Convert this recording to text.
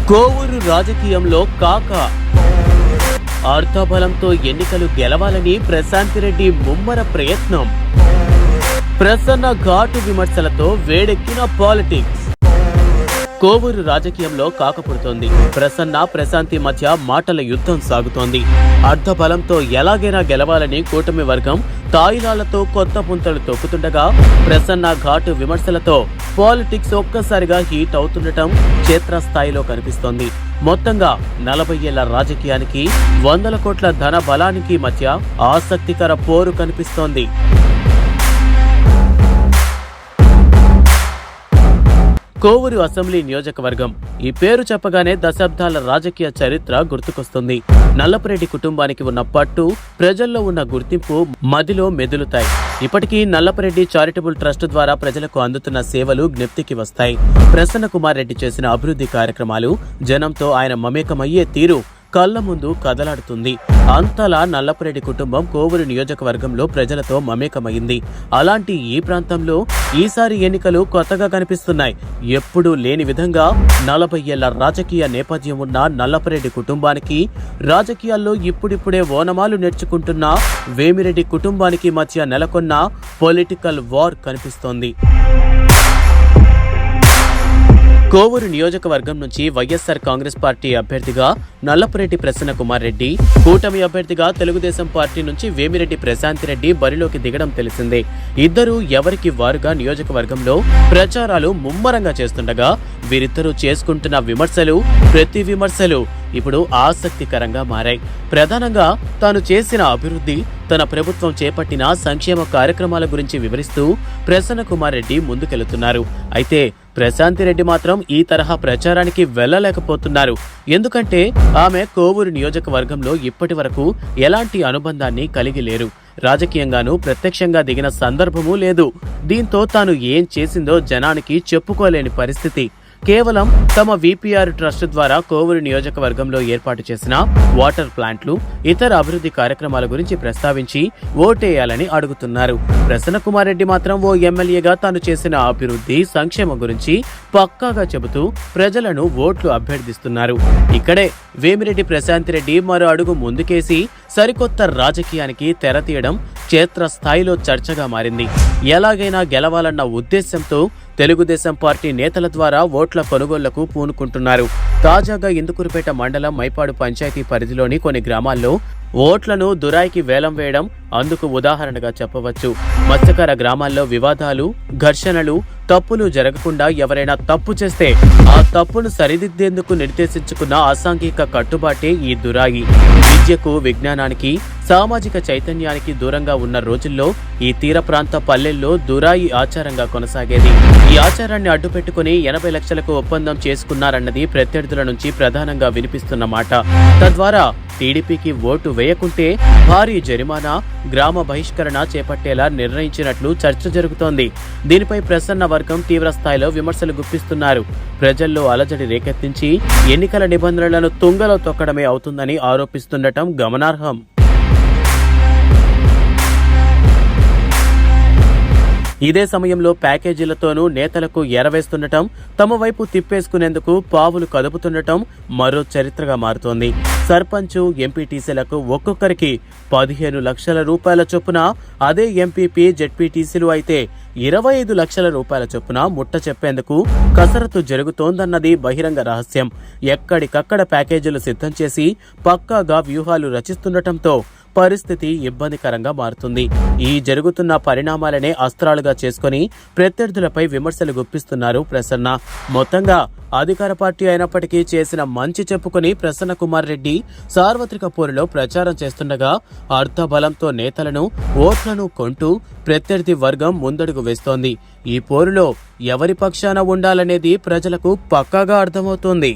కోవూరు రాజకీయంలో కాక అర్థబలంతో ఎన్నికలు గెలవాలని ప్రశాంతిరెడ్డి ముమ్మర ప్రయత్నం. ప్రసన్న ఘాటు విమర్శలతో వేడెక్కిన పాలిటిక్స్. కోవూరు రాజకీయంలో కాకపుడుతోంది. ప్రసన్న ప్రశాంతి మధ్య మాటల యుద్ధం సాగుతోంది. అర్ధబలంతో ఎలాగైనా గెలవాలని కూటమి వర్గం తాయిలాలతో కొత్త పుంతలు తొక్కుతుండగా ప్రసన్న ఘాటు విమర్శలతో పాలిటిక్స్ ఒక్కసారిగా హీట్ అవుతుండటం క్షేత్రస్థాయిలో కనిపిస్తోంది. మొత్తంగా 40 ఏళ్ల రాజకీయానికి 100 కోట్ల ధన బలానికి మధ్య ఆసక్తికర పోరు కనిపిస్తోంది. కోవూరు అసెంబ్లీ నియోజకవర్గం ఈ పేరు చెప్పగానే దశాబ్దాల రాజకీయ చరిత్ర గుర్తుకొస్తుంది. నల్లపరెడ్డి కుటుంబానికి ఉన్న పట్టు, ప్రజల్లో ఉన్న గుర్తింపు మదిలో మెదులుతాయి. ఇప్పటికీ నల్లపరెడ్డి చారిటబుల్ ట్రస్ట్ ద్వారా ప్రజలకు అందుతున్న సేవలు జ్ఞప్తికి వస్తాయి. ప్రసన్న కుమార్ రెడ్డి చేసిన అభివృద్ధి కార్యక్రమాలు, జనంతో ఆయన మమేకమయ్యే తీరు కళ్ల ముందు కదలాడుతుంది. అంతలా నల్లపరెడ్డి కుటుంబం కోవూరు నియోజకవర్గంలో ప్రజలతో మమేకమైంది. అలాంటి ఈ ప్రాంతంలో ఈసారి ఎన్నికలు కొత్తగా కనిపిస్తున్నాయి. ఎప్పుడూ లేని విధంగా 40 ఏళ్ల రాజకీయ నేపథ్యం ఉన్న నల్లపరెడ్డి కుటుంబానికి, రాజకీయాల్లో ఇప్పుడిప్పుడే ఓనమాలు నేర్చుకుంటున్న వేమిరెడ్డి కుటుంబానికి మధ్య నెలకొన్న పొలిటికల్ వార్ కనిపిస్తోంది. కోవూరు నియోజకవర్గం నుంచి వైఎస్ఆర్ కాంగ్రెస్ పార్టీ అభ్యర్థిగా నల్లపరెడ్డి ప్రసన్న కుమార్ రెడ్డి, కూటమి అభ్యర్థిగా తెలుగుదేశం పార్టీ నుంచి వేమిరెడ్డి ప్రశాంతిరెడ్డి బరిలోకి దిగడం తెలిసిందే. ఇద్దరూ ఎవరికి వారుగా నియోజకవర్గంలో ప్రచారాలు ముమ్మరంగా చేస్తుండగా వీరిద్దరూ చేసుకుంటున్న విమర్శలు, ప్రతి విమర్శలు ఇప్పుడు ఆసక్తికరంగా మారాయి. ప్రధానంగా తాను చేసిన అభివృద్ధి, తన ప్రభుత్వం చేపట్టిన సంక్షేమ కార్యక్రమాల గురించి వివరిస్తూ ప్రసన్న కుమార్ రెడ్డి ముందుకెళ్తున్నారు. అయితే ప్రశాంతిరెడ్డి మాత్రం ఈ తరహా ప్రచారానికి వెళ్లలేకపోతున్నారు. ఎందుకంటే ఆమె కోవూరు నియోజకవర్గంలో ఇప్పటి వరకు ఎలాంటి అనుబంధాన్ని కలిగి లేరు. రాజకీయంగానూ ప్రత్యక్షంగా దిగిన సందర్భమూ లేదు. దీంతో తాను ఏం చేసిందో జనానికి చెప్పుకోలేని పరిస్థితి. కేవలం తమ విపిఆర్ ట్రస్ట్ ద్వారా కోవూరు నియోజకవర్గంలో ఏర్పాటు చేసిన వాటర్ ప్లాంట్లు, ఇతర అభివృద్ధి కార్యక్రమాల గురించి ప్రస్తావించి ఓటేయాలని అడుగుతున్నారు. ప్రసన్న కుమార్ రెడ్డి మాత్రం ఓ ఎమ్మెల్యేగా తాను చేసిన అభివృద్ధి, సంక్షేమం గురించి పక్కాగా చెబుతూ ప్రజలను ఓట్లు అభ్యర్థిస్తున్నారు. ఇక్కడే వేమిరెడ్డి ప్రశాంతిరెడ్డి మరో అడుగు ముందుకేసి సరికొత్త రాజకీయానికి తెరతీయడం క్షేత్రస్థాయిలో చర్చగా మారింది. ఎలాగైనా గెలవాలన్న ఉద్దేశంతో తెలుగుదేశం పార్టీ నేతల ద్వారా ఓట్ల కొనుగోళ్లకు పూనుకుంటున్నారు. తాజాగా ఇందుకూరుపేట మండలం మైపాడు పంచాయతీ పరిధిలోని కొన్ని గ్రామాల్లో ఓట్లను దురాయికి వేలం వేయడం అందుకు ఉదాహరణగా చెప్పవచ్చు. మత్స్యకార గ్రామాల్లో వివాదాలు, ఘర్షణలు, తప్పులు జరగకుండా ఎవరైనా తప్పు చేస్తే ఆ తప్పును సరిదిద్దేందుకు నిర్దేశించుకున్న అసాంఘిక కట్టుబాటే ఈ దురాయి. విద్యకు, విజ్ఞానానికి, సామాజిక చైతన్యానికి దూరంగా ఉన్న రోజుల్లో ఈ తీర ప్రాంత పల్లెల్లో దురాయి ఆచారంగా కొనసాగేది. ఈ ఆచారాన్ని అడ్డుపెట్టుకుని 80 లక్షలకు ఒప్పందం చేసుకున్నారన్నది ప్రత్యర్థుల నుంచి ప్రధానంగా వినిపిస్తున్న మాట. తద్వారా టీడీపీకి ఓటు వేయకుంటే భారీ జరిమానా, గ్రామ బహిష్కరణ చేపట్టేలా నిర్ణయించినట్లు చర్చ జరుగుతోంది. దీనిపై ప్రసన్న వర్గం తీవ్ర స్థాయిలో విమర్శలు గుప్పిస్తున్నారు. ప్రజల్లో అలజడి రేకెత్తించి ఎన్నికల నిబంధనలను తుంగలో తొక్కడమే అవుతుందని ఆరోపిస్తుండటం గమనార్హం. ఇదే సమయంలో ప్యాకేజీలతోనూ నేతలకు ఎరవేస్తుండటం, తమ వైపు తిప్పేసుకునేందుకు పావులు కదుపుతుండటం మరో చరిత్రగా మారుతోంది. సర్పంచ్, ఎంపీటీసీలకు ఒక్కొక్కరికి 15 లక్షల రూపాయల చొప్పున, అదే ఎంపీపీ, జెడ్పీటీసీలు అయితే 25 లక్షల రూపాయల చొప్పున ముట్ట చెప్పేందుకు కసరత్తు జరుగుతోందన్నది బహిరంగ రహస్యం. ఎక్కడికక్కడ ప్యాకేజీలు సిద్ధం చేసి పక్కాగా వ్యూహాలు రచిస్తుండటంతో పరిస్థితి ఇబ్బందికరంగా మారుతుంది. ఈ జరుగుతున్న పరిణామాలనే అస్త్రాలుగా చేసుకుని ప్రత్యర్థులపై విమర్శలు గుప్పిస్తున్నారు ప్రసన్న. మొత్తంగా అధికార పార్టీ అయినప్పటికీ చేసిన మంచి చెప్పుకుని ప్రసన్న కుమార్ రెడ్డి సార్వత్రిక పోరులో ప్రచారం చేస్తుండగా అర్ధబలంతో నేతలను, ఓట్లను కొంటూ ప్రత్యర్థి వర్గం ముందడుగు వేస్తోంది. ఈ పోరులో ఎవరి పక్షాన ఉండాలనేది ప్రజలకు పక్కాగా అర్థమవుతోంది.